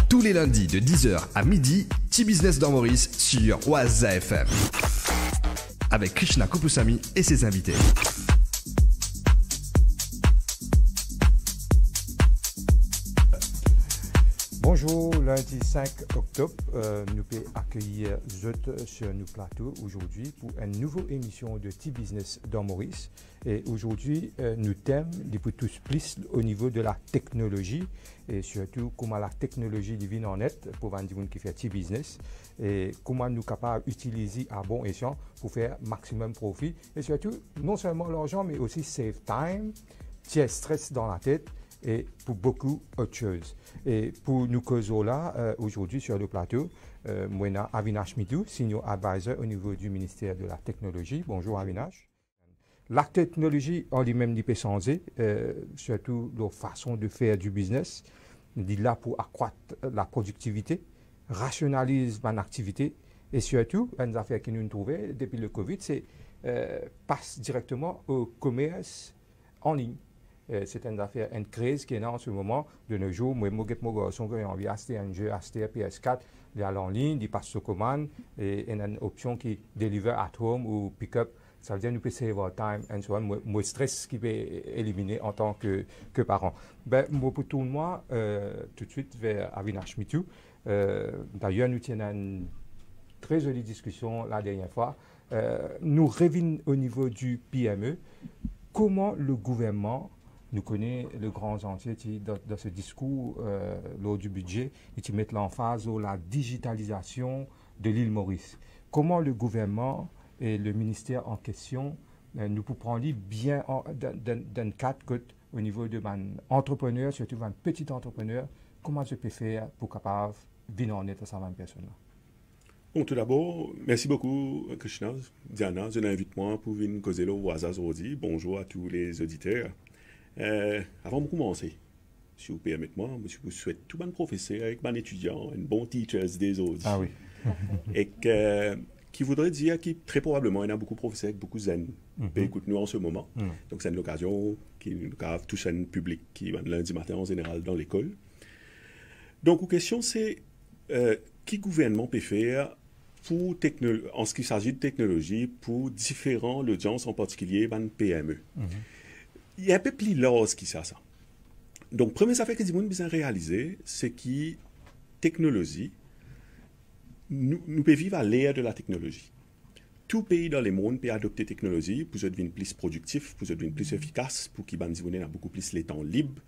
Tous les lundis de 10h à midi, T-Business dans Maurice sur Waza FM. Avec Krishna Kopusamy et ses invités. Bonjour, lundi 5 octobre, nous pouvons accueillir Zut sur nos plateaux aujourd'hui pour une nouvelle émission de T-Business dans Maurice. Et aujourd'hui, nous thème pour tous plus au niveau de la technologie et surtout comment la technologie devient en net pour vendre qui fait T-Business et comment nous sommes capables d'utiliser à bon escient pour faire maximum profit et surtout non seulement l'argent mais aussi save time, tirer stress dans la tête et pour beaucoup d'autres choses. Et pour nous causer là, aujourd'hui sur le plateau, moi, Avinash Midou, Senior Advisor au niveau du ministère de la Technologie. Bonjour Avinash. La technologie en lui-même n'est pas changée, surtout la façon de faire du business. Il est là pour accroître la productivité, rationaliser mon activité et surtout, une affaire que nous avons trouvée depuis le Covid, c'est passe directement au commerce en ligne. C'est une affaire, une crise qui est là en ce moment. De nos jours, moi, mon garçon qui a envie d'acheter un jeu, acheter un PS4, il est en ligne, il passe sur commande et il y a une option qui deliver at home ou pick-up. Ça veut dire que nous pouvons save our time and so on. Moi, stress qui peut éliminer en tant que parent. Ben, moi, pour tout le monde, tout de suite vers Avinash Midou. D'ailleurs, nous tenons une très jolie discussion la dernière fois. Nous revenons au niveau du PME. Comment le gouvernement nous connaît le grand entier dans ce discours lors du budget et qui met l'emphase sur la digitalisation de l'île Maurice. Comment le gouvernement et le ministère en question nous pouvons prendre bien dans le cadre au niveau de entrepreneurs, surtout de petits entrepreneurs, comment je peux faire pour capable venir en aide à 120 personnes-là? Bon, tout d'abord, merci beaucoup, Krishna. Diana, je l'invite moi pour venir causer le Waza aujourd'hui. Bonjour à tous les auditeurs. Avant de commencer, si vous permettez-moi, je vous souhaite tout bon professeur avec mon étudiant, un bon teacher des autres. Ah oui. Et qui voudrait dire qu'il très probablement il y a beaucoup de professeurs avec beaucoup de zen qui écoutent nous en ce moment. Donc c'est une occasion qui nous touche un public qui va lundi matin en général dans l'école. Donc la question c'est qui gouvernement peut faire pour en ce qui s'agit de technologie pour différentes audiences, en particulier les PME. Il y a un peu plus large qui ça. Donc, première affaire que nous avons besoin de réaliser, c'est que technologie, nous pouvons vivre à l'ère de la technologie. Tout pays dans le monde peut adopter technologie pour devenir plus productif, pour devenir plus efficace, pour qu'ils aient beaucoup plus de temps libre,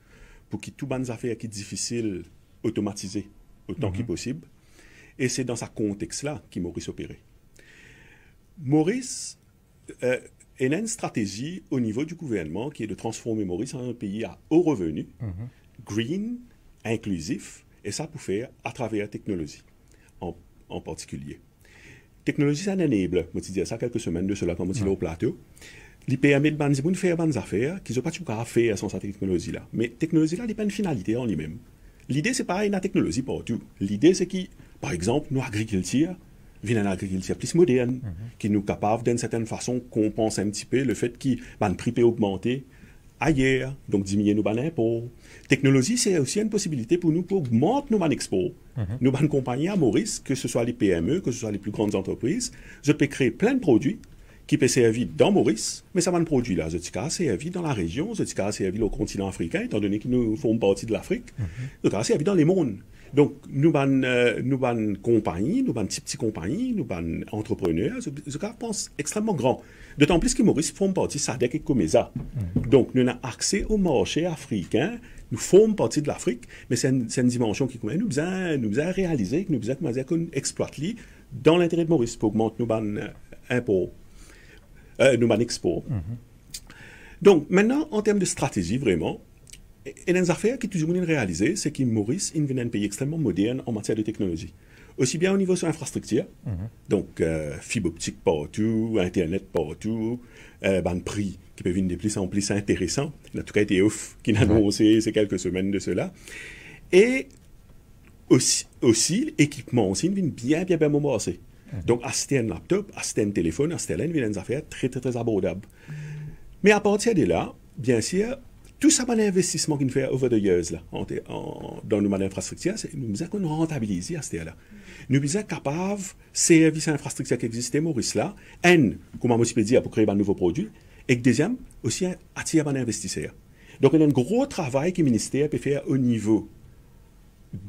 pour que toutes les affaires qui sont difficiles automatisées autant que possible. Et c'est dans ce contexte-là que Maurice opérait. Maurice il y a une stratégie au niveau du gouvernement qui est de transformer Maurice en un pays à haut revenu, green, inclusif, et ça pour faire à travers la technologie en particulier. Technologie, c'est un enable. Je disais ça quelques semaines de cela quand je suis au plateau. Il permet de faire des affaires qu'ils n'ont pas tout à faire sans cette technologie-là. Mais la technologie-là, elle n'est pas une finalité en lui-même. L'idée, c'est pas une technologie partout. L'idée, c'est que, par exemple, nos agriculteurs, vient une agriculture plus moderne, qui nous capable d'une certaine façon compenser un petit peu le fait que le prix peut augmenter ailleurs, donc diminuer nos impôts. Technologie, c'est aussi une possibilité pour nous pour augmenter nos expos. Nos compagnies à Maurice, que ce soit les PME, que ce soit les plus grandes entreprises, je peux créer plein de produits qui peuvent servir dans Maurice, mais ça va un produit là, je dis qu'à servir dans la région, je dis qu'à servir au continent africain, étant donné que nous faisons partie de l'Afrique, je dis qu'à servir dans les mondes. Donc, nous avons compagnies, nous avons petites compagnies, nous avons entrepreneurs, je pense extrêmement grand. D'autant plus que Maurice forme partie de SADC et Comesa. Donc, nous avons accès au marché africain, nous formons partie de l'Afrique, mais c'est une dimension qui nous a réalisé, que nous avons exploité dans l'intérêt de Maurice pour augmenter nos impôts, nos exports. Donc, maintenant, en termes de stratégie, vraiment, et une affaire qui est toujours réalisée, c'est que Maurice est un pays extrêmement moderne en matière de technologie. Aussi bien au niveau de son infrastructure, donc fibre optique partout, Internet partout, prix qui peut venir de plus en plus intéressant. En tout cas, été off qui n'a annoncé ces quelques semaines de cela. Et aussi l'équipement aussi vient bien commencer. Donc, acheter un laptop, acheter un téléphone, acheter une affaire très abordables. Mais à partir de là, bien sûr, tout ça, un investissement qu'il fait over the years, là, dans nos infrastructures, nous avons rentabilisé à ce là. Nous sommes capables, services infrastructures qui existent, Maurice là, comme je peux dire, pour créer un nouveau produit, et deuxième, aussi attirer un investisseur. Donc, il y a un gros travail que le ministère peut faire au niveau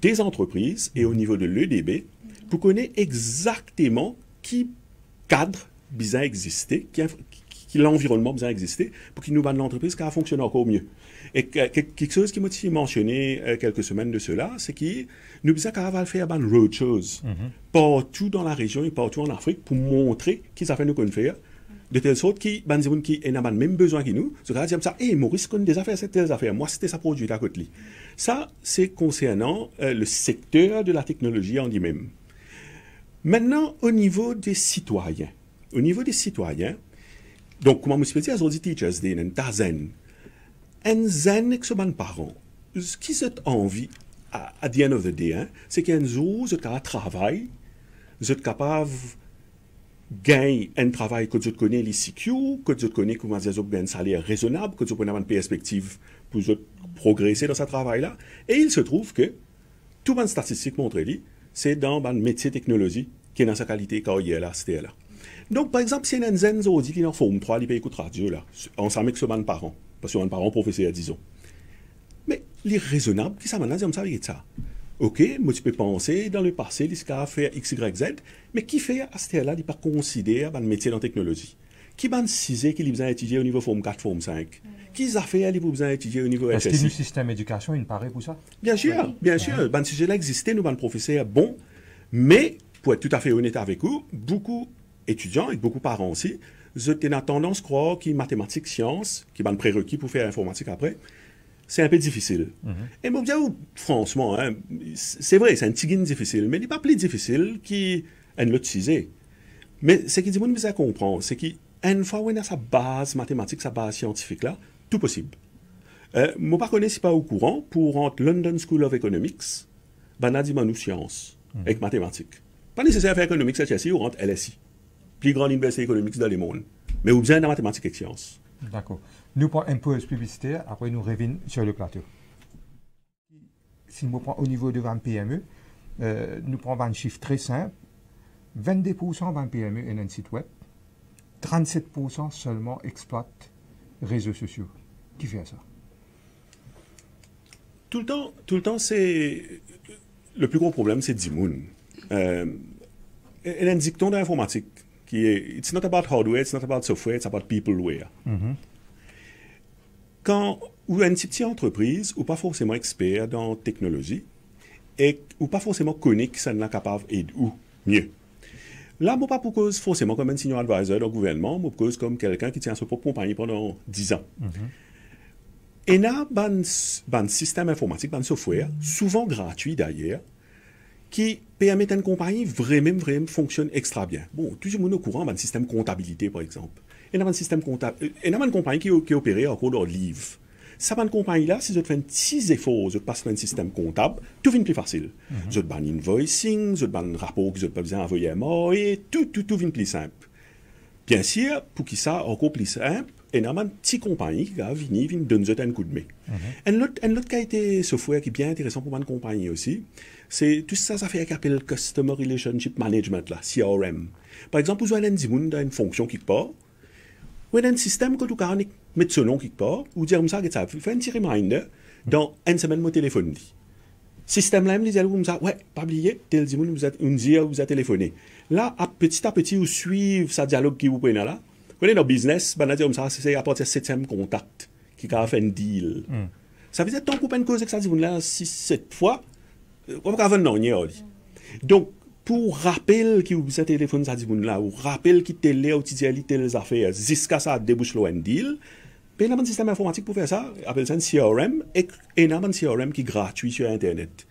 des entreprises et au niveau de l'EDB pour connaître exactement qui cadre besoin exister, qui l'environnement besoin exister pour qu'il nous donne l'entreprise qui a fonctionné encore mieux. Et quelque chose qui m'a mentionné quelques semaines de cela, c'est que nous besoin qu'à faire des roadshows partout dans la région et partout en Afrique pour montrer qu'ils ont fait nous qu'on faire. De telle sorte qui n'ont même besoin que nous. Ce gars dit ça, Maurice connaît des affaires, c'est telles affaires. Moi, c'était ça produit à côté. Ça, c'est concernant le secteur de la technologie en lui-même. Maintenant, au niveau des citoyens. Au niveau des citoyens, donc, comment je peux dire, aujourd'hui, Teachers Day, un zen. Un zen que ce ban parents. Ce qui ont envie, à the end of the day, c'est qu'un jour, vous êtes travail, vous êtes capable gagner un travail que vous connaissez les CQ, que vous connaissez comment vous avez un salaire raisonnable, que vous avez une perspective pour progresser dans ce travail-là. Et il se trouve que tout les statistiques montrent, c'est dans le métier technologie qui est dans sa qualité carrière-là, c'était là. Donc, par exemple, si un zen aujourd'hui qui est en forme 3, il peut écouter radio, là, on s'en met que ce ban parents, parce que c'est un parent professeur, disons. Mais il est raisonnable, qui ça maintenant, on savait ça. OK, moi, tu peux penser, dans le passé, il a fait X, Y, Z, mais qui fait à ce là il pas considérer le métier dans la technologie? Qui ban 6 qu'il a besoin d'étudier au niveau forme 4, forme 5? Qui a fait il a besoin d'étudier au niveau SSI? Est-ce que le système d'éducation, il paraît pour ça? Bien sûr, bien sûr. Ce sujet-là existait, nous, le professeur, bon, mais, pour être tout à fait honnête avec vous, beaucoup d'étudiants et beaucoup de parents aussi, ils ont tendance à croire que mathématiques, sciences, qui est un prérequis pour faire informatique après, c'est un peu difficile. Et moi, je dis, franchement, c'est vrai, c'est un petit gain difficile, mais il n'est pas plus difficile qu'un autre sujet. Mais ce qui dit, moi, je comprendre, c'est qu'une fois où on a sa base mathématique, sa base scientifique là, tout possible. Moi, pas connais, si pas au courant, pour entre London School of Economics, ben, on a dit, nous, sciences, avec mathématiques. Pas nécessaire de faire économique cette fois-ci, ou entre LSI. Plus grande université économique dans le monde. Mais vous besoin de mathématiques et sciences. D'accord. Nous prenons un peu de publicité, après nous revenons sur le plateau. Si nous prenons au niveau de 20 PME, nous prenons un chiffre très simple. 22% de PME ont un site web. 37% seulement exploitent les réseaux sociaux. Qui fait ça? Tout le temps, c'est... Le plus gros problème, c'est Dimoun. Il y a un dicton d'informatique qui est it's not about hardware, it's not about software, it's about peopleware. Quand ou une petite entreprise ou pas forcément expert dans la technologie et ou pas forcément connaît que ça n'est capable d'aider ou mieux. Là, moi pas pour cause forcément comme un senior advisor au gouvernement, moi pour cause comme quelqu'un qui tient sa propre compagnie pendant 10 ans. Et là, un système informatique, un software, souvent gratuit d'ailleurs, qui permet à une compagnie vraiment fonctionne extra bien. Bon, tout le monde est au courant d'un système comptabilité, par exemple. Et un système comptable, et une compagnie qui opère encore dans le livre. Ça, une compagnie-là, si vous faites un petit effort, vous passez un système comptable, tout devient plus facile. Vous avez un invoicing, vous avez un rapport que vous n'avez pas besoin d'envoyer à mort, et tout devient plus simple. Bien sûr, pour qu'il soit encore plus simple, il y a une petite compagnie qui va venir donner un coup de main. Un autre qualité software qui est bien intéressant pour une compagnie aussi, c'est tout ça, ça fait ce qu'on appelle Customer Relationship Management, là, CRM. Par exemple, vous avez une fonction quelque part, ou un système que vous pouvez mettre ce nom quelque part, ou dire comme ça, vous faites un petit reminder, dans une semaine, mon téléphone dit. Système-là, vous dites, ouais, pas oublier, tel dimanche, vous a téléphoné. Là, petit à petit, vous suivez ce dialogue qui vous prenez là. Vous voyez, dans le business, ben, comme ça, c'est à partir du 7e contact qui a fait un deal. Ça veut dire que tant qu'on peut une cause avec ça, là 6-7 fois, on va avoir un donc, pour rappel qui vous a téléphone ça dit là, ou rappel qui télé ou telles affaires, jusqu'à ça débouche un deal, ben, il y a un système informatique pour faire ça, on appelle ça un CRM, et il y a un CRM qui est gratuit sur Internet.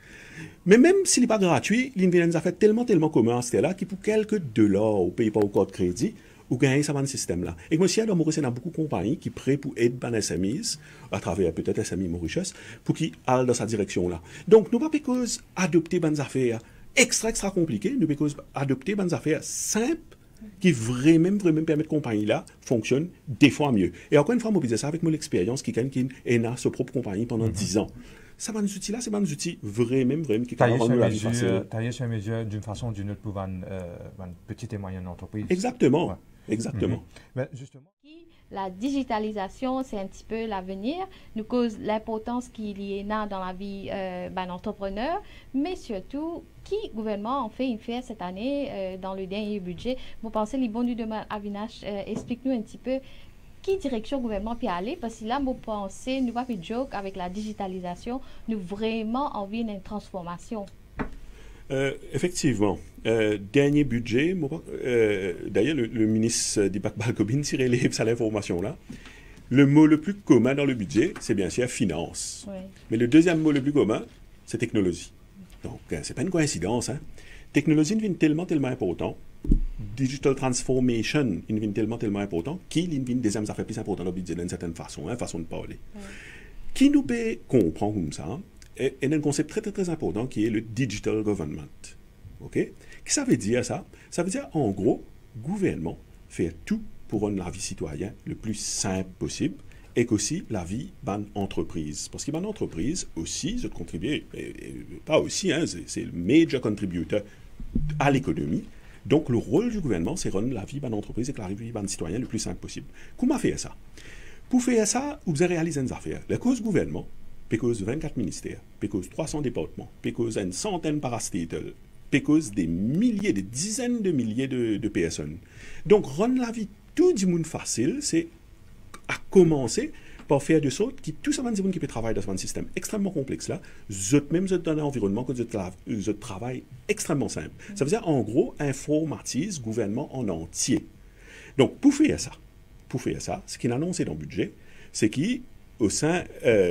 Mais même s'il n'est pas gratuit, il y a des affaires tellement communes à ce là, qui pour quelques dollars, ou paye pas au code crédit, ou gagner ça dans ce système-là. Et moi, dans Maurice, il y a beaucoup de compagnies qui sont prêtes pour aider les SMEs, à travers peut-être SME Mauritius, pour qu'ils aillent dans cette direction-là. Donc, nous ne pouvons pas adopter des affaires extra compliquées, nous pouvons adopter des affaires simples qui vraiment permet que compagnie-là fonctionne des fois mieux. Et encore une fois, moi, je disais ça avec mon expérience, qui a sa propre compagnie pendant 10 ans. Ça va nous outils-là, c'est des outils vraiment qui rendent la vie facile. Tailler sur mesure d'une façon ou d'une autre pour une petite et moyenne entreprise. Exactement. Ouais. Exactement. Mais justement. La digitalisation, c'est un petit peu l'avenir, nous cause l'importance qu'il y a dans la vie d'un entrepreneur, mais surtout, qui gouvernement en fait une fait cette année dans le dernier budget. Vous pensez, les bons du demain, Avinash, explique-nous un petit peu qui direction le gouvernement peut aller, parce que là, vous pensez, nous pas fait joke avec la digitalisation, nous vraiment envie d'une transformation. Effectivement. Dernier budget, d'ailleurs, le ministre Deepak Balkobin tirait les à l'information-là. Le mot le plus commun dans le budget, c'est bien sûr finance. Oui. Mais le deuxième mot le plus commun, c'est technologie. Donc, c'est pas une coïncidence. Hein? Technologie devient tellement important. Digital transformation devient tellement important qu'il devient des affaires plus importantes dans le budget d'une certaine façon, façon de parler. Oui. Qui nous peut comprendre comme ça? Et un concept très important qui est le digital government. OK? Qu'est-ce que ça veut dire, ça? Ça veut dire, en gros, gouvernement fait tout pour rendre la vie citoyenne le plus simple possible et qu'aussi la vie d'une entreprise. Parce qu'une entreprise aussi, je contribue, pas aussi, hein, c'est le major contributor à l'économie. Donc, le rôle du gouvernement, c'est rendre la vie d'une entreprise et que la vie d'un citoyen le plus simple possible. Comment faire ça? Pour faire ça, vous avez réalisé une affaire. La cause gouvernement, parce 24 ministères, parce 300 départements, parce une centaine parastatales, parce des milliers, des dizaines de milliers de personnes. Donc, rendre la vie tout du monde facile, c'est à commencer par faire de sorte que tout ça, des gens qui peuvent travailler dans un système extrêmement complexe là, même dans un environnement que je travaille extrêmement simple. Ça veut dire, en gros, informatise le gouvernement en entier. Donc, pour faire ça, ce qu'il a annoncé dans le budget, c'est qu'au sein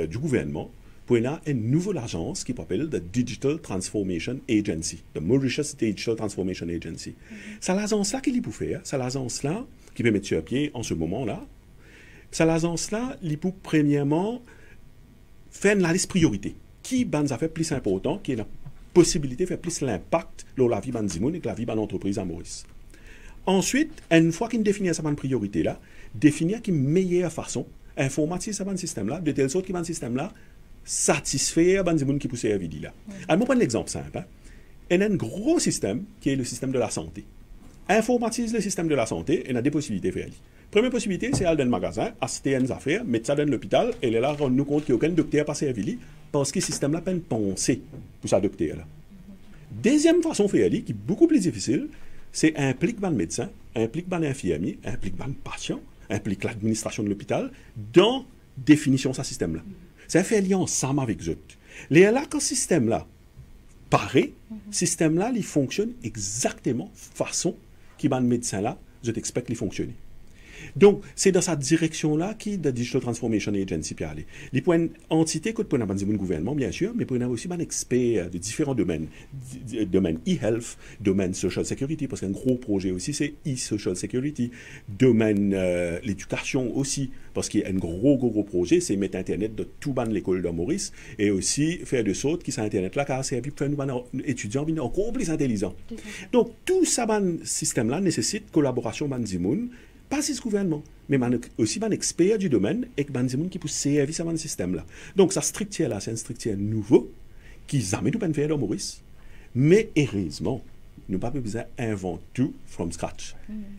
du gouvernement, pour y avoir une nouvelle agence qui s'appelle the Digital Transformation Agency, the Mauritius Digital Transformation Agency. C'est l'agence-là qu'il peut faire, c'est l'agence-là qui peut mettre sur pied en ce moment-là. C'est l'agence-là, il peut premièrement faire une liste priorité. Qui va faire plus important, qui a la possibilité de faire plus l'impact dans la vie de Zimoun et la vie de l'entreprise à Maurice. Ensuite, une fois qu'il définit sa priorité-là, définir une meilleure façon informatiser ce système-là, de telle sorte que ce système-là satisfaire les gens qui poussent à vie là. Alors, je prends l'exemple simple. Hein. Il y a un gros système qui est le système de la santé. Informatise le système de la santé et il y a des possibilités de faire. Première possibilité, c'est aller dans le magasin, acheter une affaire, mettre ça dans l'hôpital et là, rendre nous compte qu'il n'y a aucun docteur passé à vie parce que le système-là peine penser pour sa docteur-là. Deuxième façon de faire, qui est beaucoup plus difficile, c'est impliquer le médecin, impliquer l'infirmier, impliquer le patient, implique l'administration de l'hôpital dans la définition de ce système-là. C'est faire lien ensemble avec eux. Là, quand ce système-là paraît, ce système-là, il fonctionne exactement de la façon que le médecin-là, je t'expecte qu'il fonctionne. Donc, c'est dans cette direction-là que la Digital Transformation Agency peut aller. Il y a une entité qui peut avoir un gouvernement, bien sûr, mais il y a aussi un expert de différents domaines. Domaine e-health, domaine social security, parce qu'un gros projet aussi, c'est e-social security. Domaine l'éducation aussi, parce qu'il y a un gros projet, c'est mettre Internet de tout ban l'école de Maurice, et aussi faire de sorte que cet Internet-là, car c'est pour faire nous étudiants encore plus intelligents. Donc, tout ça, système-là nécessite collaboration de Zimoun, pas ce gouvernement, mais aussi un expert du domaine et des gens qui peuvent servir ce système-là. Donc, ça structure-là, c'est un structure nouveau qui jamais nous peut faire dans Maurice, mais heureusement, nous n'avons pas besoin d'inventer tout from scratch.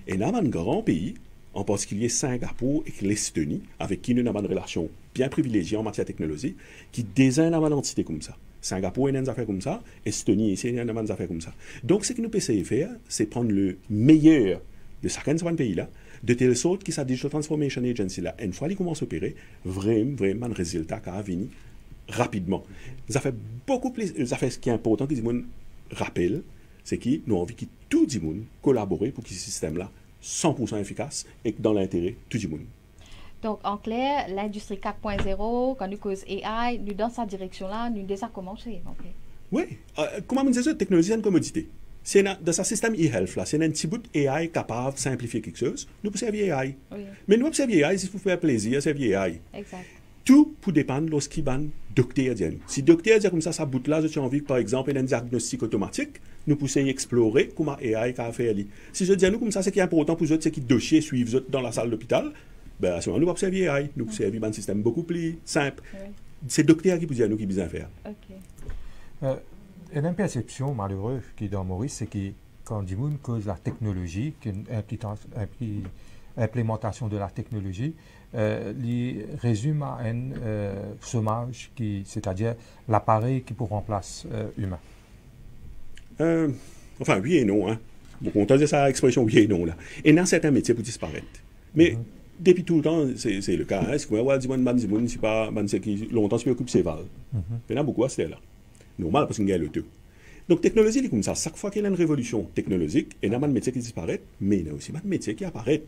Et dans un grand pays, en particulier Singapour et l'Estonie, avec qui nous avons une relation bien privilégiée en matière de technologie, qui désignent une entité comme ça. Singapour a une affaire comme ça, Estonie a une affaire comme ça. Donc, ce que nous pouvons essayer de faire, c'est prendre le meilleur de chacun de ces pays-là, de telle sorte que sa Digital Transformation Agency, là, une fois qu'il commence à opérer, vraiment un résultat qui va venir rapidement. Ça fait beaucoup plus. Ça fait ce qui est important que les gens rappellent, c'est qu'ils ont envie que tout le monde collabore pour que ce système-là 100% efficace et dans l'intérêt de tout le monde. Donc, en clair, l'industrie 4.0, quand nous cause AI, nous dans cette direction-là, nous déjà commencé. Okay. Oui. Comment on dit ça, technologie, c'est une commodité. C'est dans ce système e-health, là, c'est un petit bout AI capable de simplifier quelque chose. Nous pouvons servir AI. Oui. Mais nous pouvons servir AI si vous faites plaisir, servir AI. Exact. tout pour dépendre lorsqu'il va docteur dire. Si docteur dit comme ça bout là, je suis envie que par exemple, il y a un diagnostic automatique, nous poussons à explorer comment AI a fait. Si je dis à nous comme ça, c'est qui est important pour eux, c'est qui dossier suivent dans la salle d'hôpital, ben à ce moment, nous pas servir AI, nous servir un système beaucoup plus simple. Oui. C'est docteur qui peut dire à nous qui besoin faire. Il y a une perception malheureuse qui est dans Maurice, c'est que quand dit moun cause la technologie, l'implémentation de la technologie, il résume à un sommage, c'est-à-dire l'appareil qui pour remplacer humain. Enfin, oui et non. Hein. Bon, on t'a dit ça expression oui et non. Là. Et dans certains métiers pour disparaître. Mais depuis tout le temps, c'est le cas. Hein. C'est quoi, dis-moi, c'est pas qui longtemps se occupe ses vals. Il y en a beaucoup à ce là. Normal parce qu'il y a le tout. Donc, technologie, c'est comme ça. Chaque fois qu'il y a une révolution technologique, il y a un métier qui disparaît, mais il y a aussi un métier qui apparaît.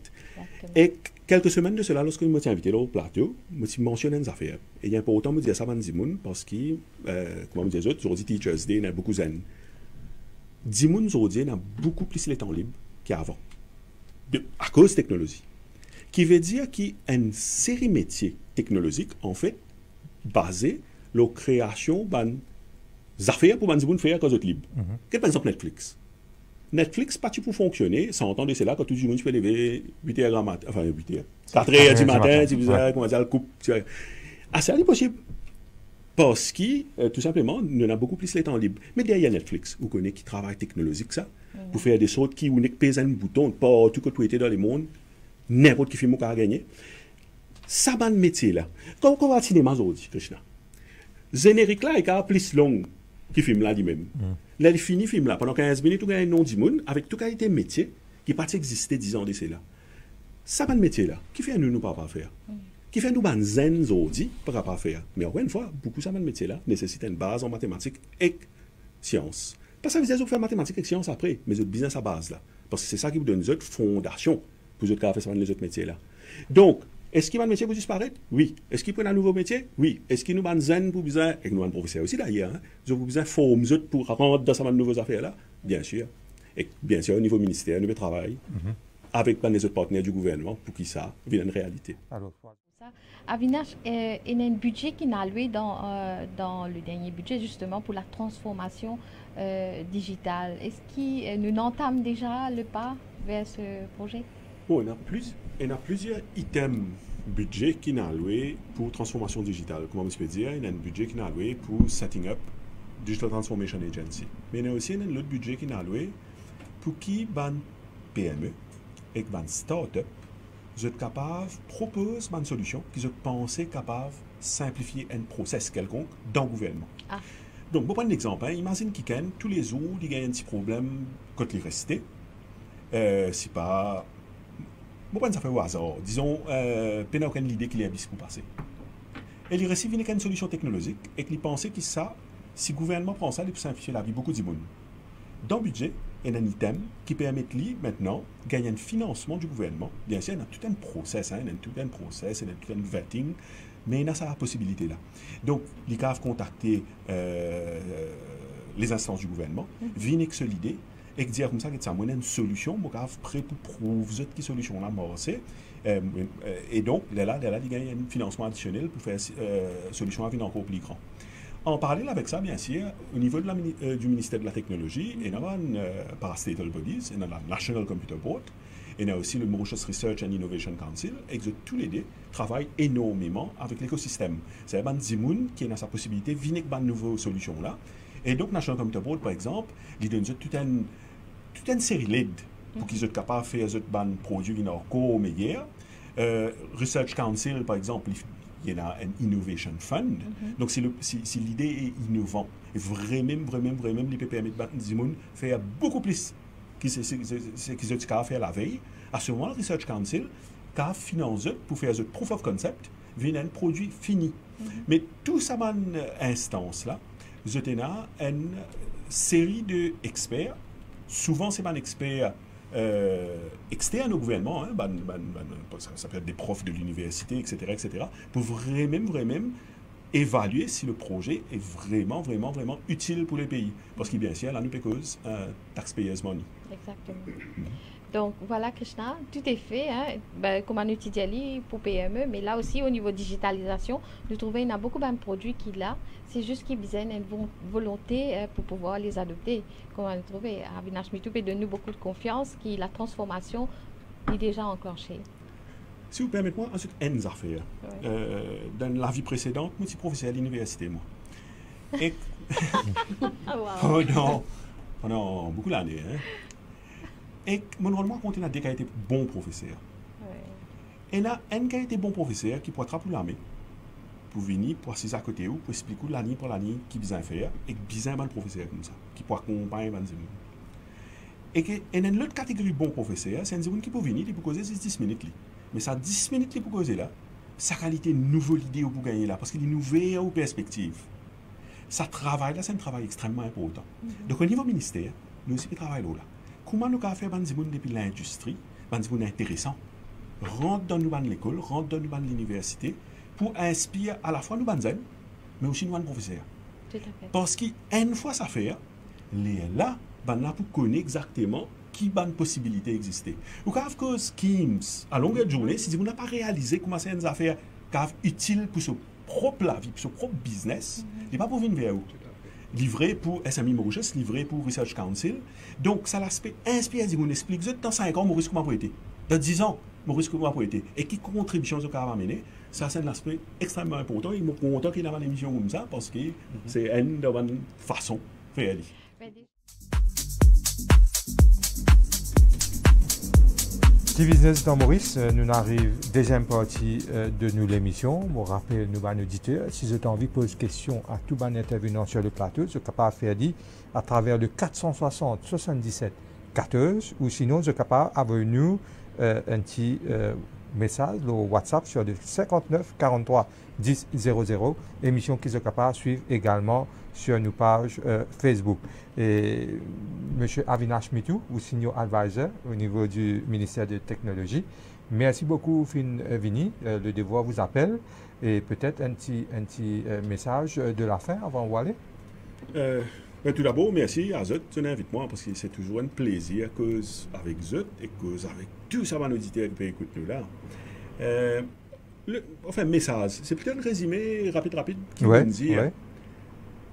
Et quelques semaines de cela, lorsque je me suis invité au plateau, je me suis mentionné une affaire. Et il y a important de me dire ça, Dimoun, parce que, comment me dire ça, aujourd'hui, Teachers Day, il y a beaucoup de zen. Dimoun, aujourd'hui, il y a beaucoup plus de temps libre qu'avant. À cause de la technologie. Qui veut dire qu'il y a une série de métiers technologiques, en fait, basés sur la création affaires pour Banziboun faire quand vous êtes libre. Par exemple Netflix. Netflix, pas pour fonctionner, sans entendre c'est là quand tout le monde peut lever 8h du matin, enfin 8h, 4h du matin, tu faisais, comment dire, le coupe. Ah, c'est impossible. Parce que, tout simplement, nous avons beaucoup plus de temps libre. Mais derrière Netflix, vous connaissez qui travaille technologique, ça, pour faire des choses qui, vous pèse un bouton, pas tout que tout était dans le monde, n'importe qui film qui a gagné. Ça, c'est un métier là. Quand on va au cinéma aujourd'hui, Krishna, générique là, il est plus long qui filme là lui-même. Là, il finit film là. Pendant 15 minutes, il y a un nom du monde avec tout qualité de métier qui pas existé 10 ans d'ici là. Ça, c'est un métier là. Qui fait nous pas faire? Qui fait nous ban zen aujourd'hui pas faire? Mais encore une fois, beaucoup de métier là nécessite une base en mathématiques et sciences. Pas ça veut dire que vous faites mathématiques et sciences après, mais votre business à base là. Parce que c'est ça qui vous donne une fondation pour vous faire les autres métiers là. Donc, est-ce qu'il y a un métier pour disparaître? Oui. Est-ce qu'il prend un nouveau métier? Oui. Est-ce qu'il nous a un zen pour besoin, et nous avons un professeur aussi d'ailleurs, hein, nous avons besoin de former pour rentrer dans ces nouvelles affaires-là? Bien sûr. Et bien sûr, au niveau ministère, nous travaillons avec les autres partenaires du gouvernement pour que ça devienne une réalité. Alors, Avinash, il y a un budget qui est alloué dans le dernier budget justement pour la transformation digitale. Est-ce que nous entame déjà le pas vers ce projet? Bon, il y a plusieurs items budget qui sont alloués pour transformation digitale. Comment je peux dire? Il y a un budget qui est alloué pour setting up Digital Transformation Agency. Mais il y a aussi un autre budget qui est alloué pour qui ban PME et ban start-up vous êtes capable de proposer une solution qui vous pensez capable de simplifier un process quelconque dans le gouvernement. Donc, pour prendre un exemple, hein, imagine qu'il tous les jours, il y a un petit problème quand il reste. C'est pas. Bon, ça fait au hasard. Disons, il n'y a aucune idée qu'il y a bis pour passer. Et il reçoit une solution technologique et qu'il pense que ça, si le gouvernement prend ça, il peut simplifier la vie beaucoup de monde. Dans le budget, il y a un item qui permet lui, maintenant, de gagner un financement du gouvernement. Bien sûr, il y a tout un process, il y a tout un vetting, mais il y a sa possibilité-là. Donc, ils peuvent contacter les instances du gouvernement, venir avec l'idée, et dire comme ça que ça a une solution, vous êtes prêt pour prouver que solution là c'est et donc là il y a un financement additionnel pour faire solution à venir encore plus grand. En parallèle avec ça, bien sûr, au niveau du ministère de la Technologie, il y a un parastatal bodies, il y a la National Computer Board, il y a aussi le Mauritius Research and Innovation Council, et que tous les deux travaillent énormément avec l'écosystème. C'est un Zimoun qui a sa possibilité de venir avec de nouvelles solutions là. Et donc, National Computer Board, par exemple, il donne toute une série d'aide pour qu'ils soient capables de faire des produits qui sont encore meilleurs. Research Council, par exemple, il y a un Innovation Fund. Donc, si l'idée est innovante, et vraiment, les PPM de Zimoun faire beaucoup plus qu'ils sont capables de faire la veille, à ce moment, le Research Council a financé pour faire un proof of concept, vient un produit fini. Mais tout ça, instance-là, vous avez une série d'experts. Souvent, c'est un expert externe au gouvernement, hein, ça peut être des profs de l'université, etc., pour vraiment évaluer si le projet est vraiment utile pour le pays. Parce que bien sûr, là, nous payons taxpayers money. Exactement. Donc voilà, Krishna, tout est fait, hein, ben, comme un outil d'IA pour PME, mais là aussi au niveau digitalisation, nous trouvons qu'il y a beaucoup de produits qu'il a. C'est juste qu'il y a une volonté pour pouvoir les adopter. Comme on a trouvé, Avinash Mitou peut donner beaucoup de confiance que la transformation est déjà enclenchée. Si vous permettez-moi, ensuite, une affaire. Dans la vie précédente, moi, je suis professeur à l'université, moi. Et... pendant beaucoup d'années. Hein. Et mon rôle, moi, continue à dire qu'il a été bon professeur. Et là, un qui a été bon professeur, qui peut être pour l'armée, pour venir, pour assis à côté, pour expliquer l'année pour l'année qui besoin faire, et besoin d'un professeur comme ça, qui peut accompagner les gens. Et une autre catégorie de bon professeur, c'est un gens qui peut venir, il peut causer 10 minutes. Mais ça 10 minutes qu'il peut causer là, sa qualité nouvelle idée pour gagner là, parce qu'il est nouvelle aux perspectives. Ça travail là, c'est un travail extrêmement important. Donc au niveau ministère, nous aussi travaillons là. Comment nous pouvons faire des gens depuis l'industrie, des gens intéressants, rentre dans nous l'école, rentre dans nous l'université, pour inspirer à la fois nous jeunes, mais aussi nous professeurs. Tout à fait. Parce qu'une fois ça fait, les là, là pour connaître exactement qui bonne possibilité exister. Ou quand que schemes à longueur de journée, si vous n'avez pas réalisé comment c'est une affaire utile pour son propre la vie, pour son propre business, il n'est pas pour venir vers vous. Livré pour SME Mauritius, livré pour Research Council. Donc, ça l'aspect inspiré, on explique, dans 5 ans, Maurice comment pour été. Dans 10 ans, Maurice comment pour été. Et quelle contribution ça va amener. Ça, c'est un aspect extrêmement important. Il est content qu'il y ait une émission comme ça, parce que c'est une façon de faire. Business dans Maurice, nous arrivons deuxième partie de nous l'émission. Je rappelle nous nos auditeurs, si vous avez envie de poser question à tout bon intervenant sur le plateau, vous êtes capable de faire dire à travers le 460 77 14 ou sinon vous êtes capable d'envoyer nous un petit message au WhatsApp sur le 59 43 10 00, émission qui est capable de suivre également sur nos pages Facebook. Et M. Avinash Mitou, ou Senior Advisor au niveau du ministère de Technologie, merci beaucoup, Vini. Le devoir vous appelle. Et peut-être un petit message de la fin avant d'aller. Tout d'abord, merci à Zot de m'inviter parce que c'est toujours un plaisir cause avec Zot et cause avec tous ces auditeurs qui peuvent écouter nous là. Enfin, message, c'est plutôt un résumé rapide qui veut dire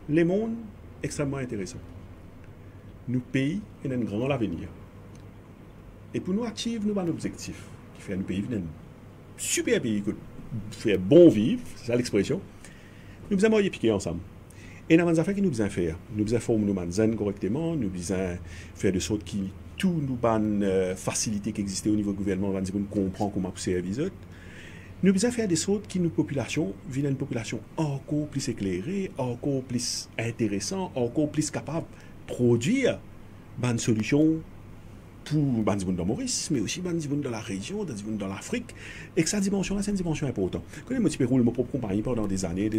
les mondes extrêmement intéressants. Nous pays et un grand avenir. Et pour nous atteindre nos objectifs, qui fait un pays un super pays qui fait bon vivre, c'est ça l'expression, nous devons y piquer ensemble. Et nous avons des affaires qui nous besoin faire. Nous devons former nos zen correctement, nous devons faire de sorte que tout nous facilités qui existent au niveau du gouvernement, nous comprend comment pousser les autres. Nous devons faire des sortes qui nous population viennent une population encore plus éclairée, encore plus intéressante, encore plus capable de produire des solutions pour les gens dans Maurice, mais aussi les gens dans la région, les gens dans l'Afrique. Et que cette dimension-là, c'est une dimension importante. Quand je roule ma propre compagnie pendant des années,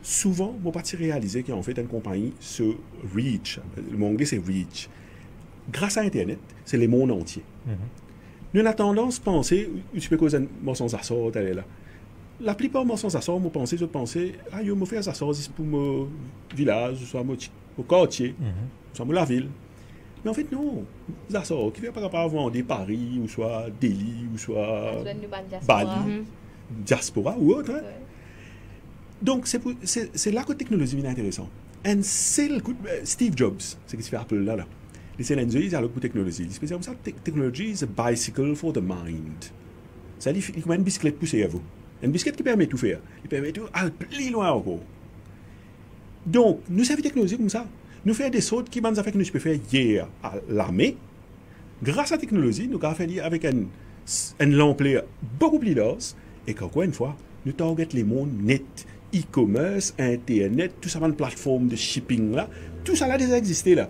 souvent, je n'ai pas réalisé qu'en fait, une compagnie se reach. Le mot anglais, c'est reach. Grâce à Internet, c'est le monde entier. Nous avons tendance à penser, tu peux causer un sans assort, là. La plupart de mes sans assort, je pensais, je vais faire un assort pour mon village, soit mon quartier, soit la ville. Mais en fait, non. Les assorts qui viennent par rapport à vendre Paris, ou soit Delhi, ou soit Bali, diaspora ou autre. Hein. Donc, c'est là que la technologie est intéressante. Et c'est le coup de Steve Jobs, c'est ce qui se fait Apple là. C'est la technologie. C'est comme ça, technology is a bicycle for the mind. Ça dit, il y a une bicyclette poussée à vous. Une bicyclette qui permet de tout faire. Il permet de aller plus loin encore. Donc, nous savons la technologie comme ça. Nous faisons des sauts qui nous fait que nous pouvons faire hier à l'armée. Grâce à la technologie, nous pouvons faire avec un l'emploi beaucoup plus large. Et qu'encore une fois, nous targetons les mondes net. E-commerce, Internet, tout ça, une plateforme de shipping là. Tout ça là déjà existé là.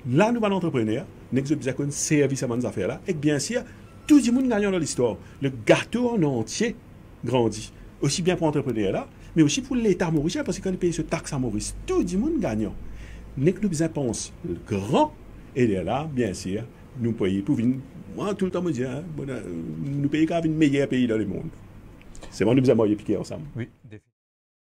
Là, nous, entrepreneurs, nous avons besoin d'un service à ces affaires-là. Et bien sûr, tout le monde gagne dans l'histoire. Le gâteau en entier grandit. Aussi bien pour l'entrepreneur-là, mais aussi pour l'État mauricien, parce que quand il paye ce taxe à Maurice, tout le monde gagne. Nous avons besoin de penser grand. Et là, bien sûr, nous payons pour venir. Moi, tout le temps, je dis, nous payons quand même le meilleur pays dans le monde. C'est bon, nous avons besoin de piquer ensemble. Oui,